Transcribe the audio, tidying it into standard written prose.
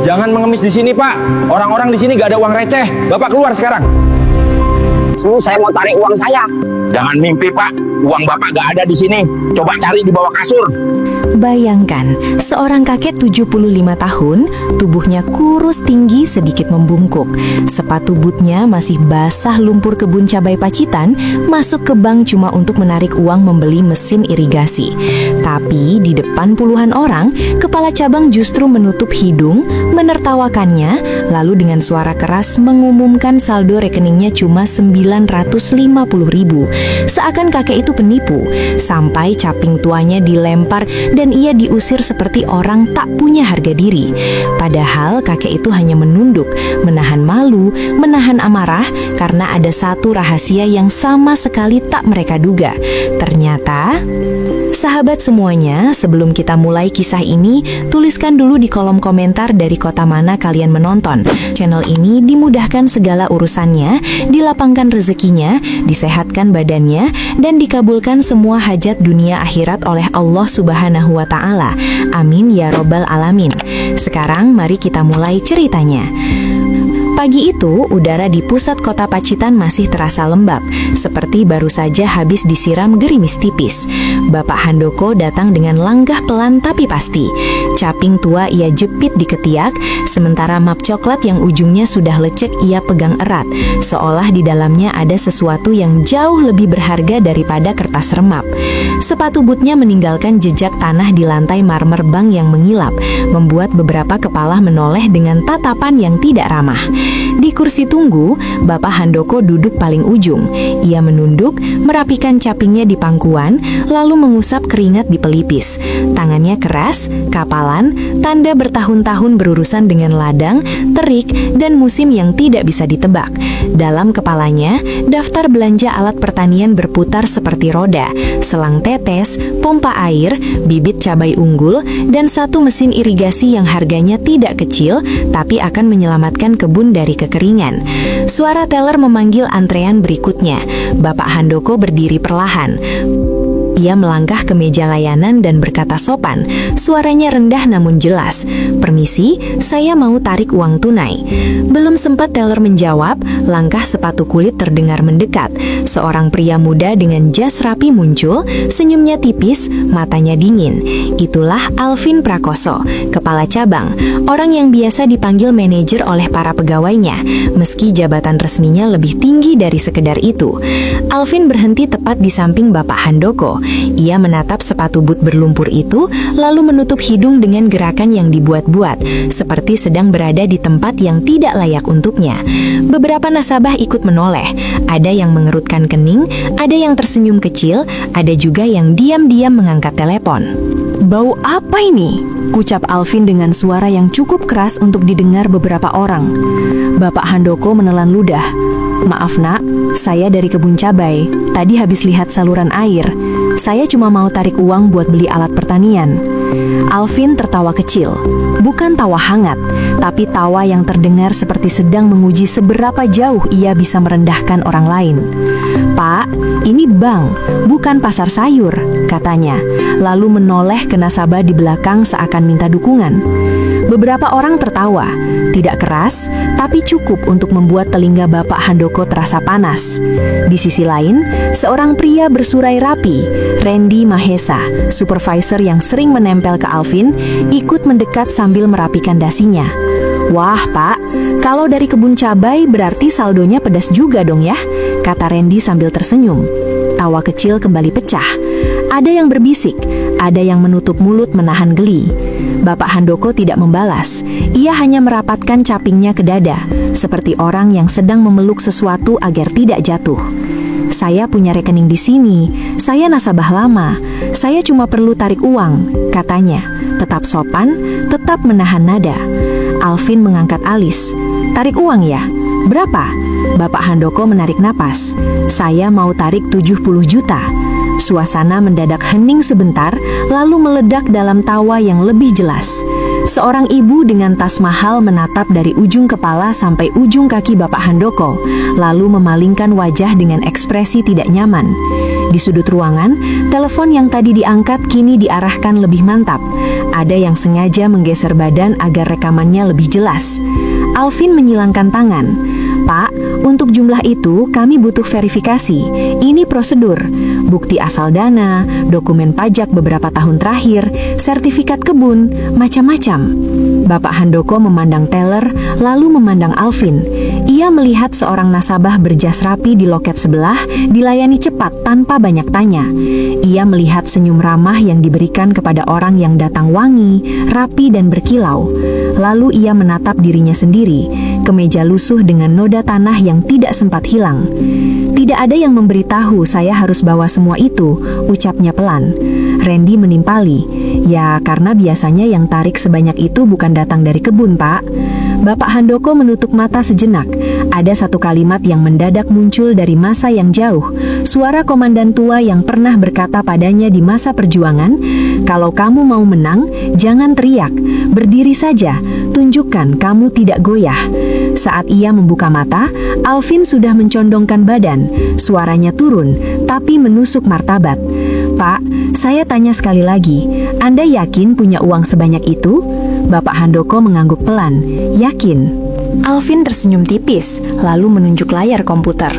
Jangan mengemis di sini, Pak. Orang-orang di sini gak ada uang receh. Bapak keluar sekarang. Saya mau tarik uang saya. Jangan mimpi, Pak. Uang Bapak gak ada di sini. Coba cari di bawah kasur. Bayangkan, seorang kakek 75 tahun, tubuhnya kurus tinggi sedikit membungkuk. Sepatu bootnya masih basah lumpur kebun cabai Pacitan, masuk ke bank cuma untuk menarik uang membeli mesin irigasi. Tapi di depan puluhan orang, kepala cabang justru menutup hidung, menertawakannya, lalu dengan suara keras mengumumkan saldo rekeningnya cuma 950.000. Seakan kakek itu penipu, sampai caping tuanya dilempar dan ia diusir seperti orang tak punya harga diri. Padahal kakek itu hanya menunduk, menahan malu, menahan amarah karena ada satu rahasia yang sama sekali tak mereka duga. Ternyata, sahabat semuanya, sebelum kita mulai kisah ini, tuliskan dulu di kolom komentar dari kota mana kalian menonton. Channel ini dimudahkan segala urusannya, dilapangkan rezekinya, disehatkan badannya, dan dikabulkan semua hajat dunia akhirat oleh Allah Subhanahu wa Ta'ala. Amin ya Robbal Alamin. Sekarang mari kita mulai ceritanya. Pagi itu, udara di pusat kota Pacitan masih terasa lembab, seperti baru saja habis disiram gerimis tipis. Bapak Handoko datang dengan langkah pelan tapi pasti. Caping tua ia jepit di ketiak, sementara map coklat yang ujungnya sudah lecek ia pegang erat, seolah di dalamnya ada sesuatu yang jauh lebih berharga daripada kertas remap. Sepatu bootnya meninggalkan jejak tanah di lantai marmer bank yang mengilap, membuat beberapa kepala menoleh dengan tatapan yang tidak ramah. Di kursi tunggu, Bapak Handoko duduk paling ujung. Ia menunduk, merapikan capingnya di pangkuan, lalu mengusap keringat di pelipis. Tangannya keras, kapalan, tanda bertahun-tahun berurusan dengan ladang, terik, dan musim yang tidak bisa ditebak. Dalam kepalanya, daftar belanja alat pertanian berputar seperti roda, selang tetes, pompa air, bibit cabai unggul, dan satu mesin irigasi yang harganya tidak kecil, tapi akan menyelamatkan kebun dari kekeringan. Suara teller memanggil antrean berikutnya. Bapak Handoko berdiri perlahan. Ia melangkah ke meja layanan dan berkata sopan, suaranya rendah namun jelas, "Permisi, saya mau tarik uang tunai." Belum sempat teller menjawab, langkah sepatu kulit terdengar mendekat. Seorang pria muda dengan jas rapi muncul, senyumnya tipis, matanya dingin. Itulah Alvin Prakoso, kepala cabang, orang yang biasa dipanggil manajer oleh para pegawainya, meski jabatan resminya lebih tinggi dari sekedar itu. Alvin berhenti tepat di samping Bapak Handoko. Ia menatap sepatu boot berlumpur itu, lalu menutup hidung dengan gerakan yang dibuat-buat, seperti sedang berada di tempat yang tidak layak untuknya. Beberapa nasabah ikut menoleh, ada yang mengerutkan kening, ada yang tersenyum kecil, ada juga yang diam-diam mengangkat telepon. "Bau apa ini?" ucap Alvin dengan suara yang cukup keras untuk didengar beberapa orang. Bapak Handoko menelan ludah. "Maaf nak, saya dari kebun cabai. Tadi habis lihat saluran air. Saya cuma mau tarik uang buat beli alat pertanian." Alvin tertawa kecil. Bukan tawa hangat, tapi tawa yang terdengar seperti sedang menguji seberapa jauh ia bisa merendahkan orang lain. "Pak, ini bank, bukan pasar sayur," katanya, lalu menoleh ke nasabah di belakang seakan minta dukungan. Beberapa orang tertawa, tidak keras, tapi cukup untuk membuat telinga Bapak Handoko terasa panas. Di sisi lain, seorang pria bersurai rapi, Randy Mahesa, supervisor yang sering menempel ke Alvin, ikut mendekat sambil merapikan dasinya. "Wah, Pak, kalau dari kebun cabai berarti saldonya pedas juga dong ya," kata Randy sambil tersenyum. Tawa kecil kembali pecah. Ada yang berbisik, ada yang menutup mulut menahan geli. Bapak Handoko tidak membalas. Ia hanya merapatkan capingnya ke dada, seperti orang yang sedang memeluk sesuatu agar tidak jatuh. "Saya punya rekening di sini. Saya nasabah lama. Saya cuma perlu tarik uang," katanya. Tetap sopan, tetap menahan nada. Alvin mengangkat alis. "Tarik uang ya? Berapa?" Bapak Handoko menarik napas. "Saya mau tarik 70 juta. Suasana mendadak hening sebentar, lalu meledak dalam tawa yang lebih jelas. Seorang ibu dengan tas mahal menatap dari ujung kepala sampai ujung kaki Bapak Handoko, lalu memalingkan wajah dengan ekspresi tidak nyaman. Di sudut ruangan, telepon yang tadi diangkat kini diarahkan lebih mantap. Ada yang sengaja menggeser badan agar rekamannya lebih jelas. Alvin menyilangkan tangan. "Pak, untuk jumlah itu kami butuh verifikasi. Ini prosedur. Bukti asal dana, dokumen pajak beberapa tahun terakhir, sertifikat kebun, macam-macam." Bapak Handoko memandang teller, lalu memandang Alvin. Ia melihat seorang nasabah berjas rapi di loket sebelah, dilayani cepat tanpa banyak tanya. Ia melihat senyum ramah yang diberikan kepada orang yang datang wangi, rapi dan berkilau. Lalu ia menatap dirinya sendiri, kemeja lusuh dengan noda tanah yang tidak sempat hilang. "Tidak ada yang memberitahu saya harus bawa semua itu," ucapnya pelan. Randy menimpali. "Ya, karena biasanya yang tarik sebanyak itu bukan datang dari kebun, Pak." Bapak Handoko menutup mata sejenak. Ada satu kalimat yang mendadak muncul dari masa yang jauh. Suara komandan tua yang pernah berkata padanya di masa perjuangan, "Kalau kamu mau menang, jangan teriak. Berdiri saja, tunjukkan kamu tidak goyah." Saat ia membuka mata, Alvin sudah mencondongkan badan. Suaranya turun, tapi menusuk martabat. "Pak, saya tanya sekali lagi, Anda yakin punya uang sebanyak itu?" Bapak Handoko mengangguk pelan. "Yakin." Alvin tersenyum tipis, lalu menunjuk layar komputer.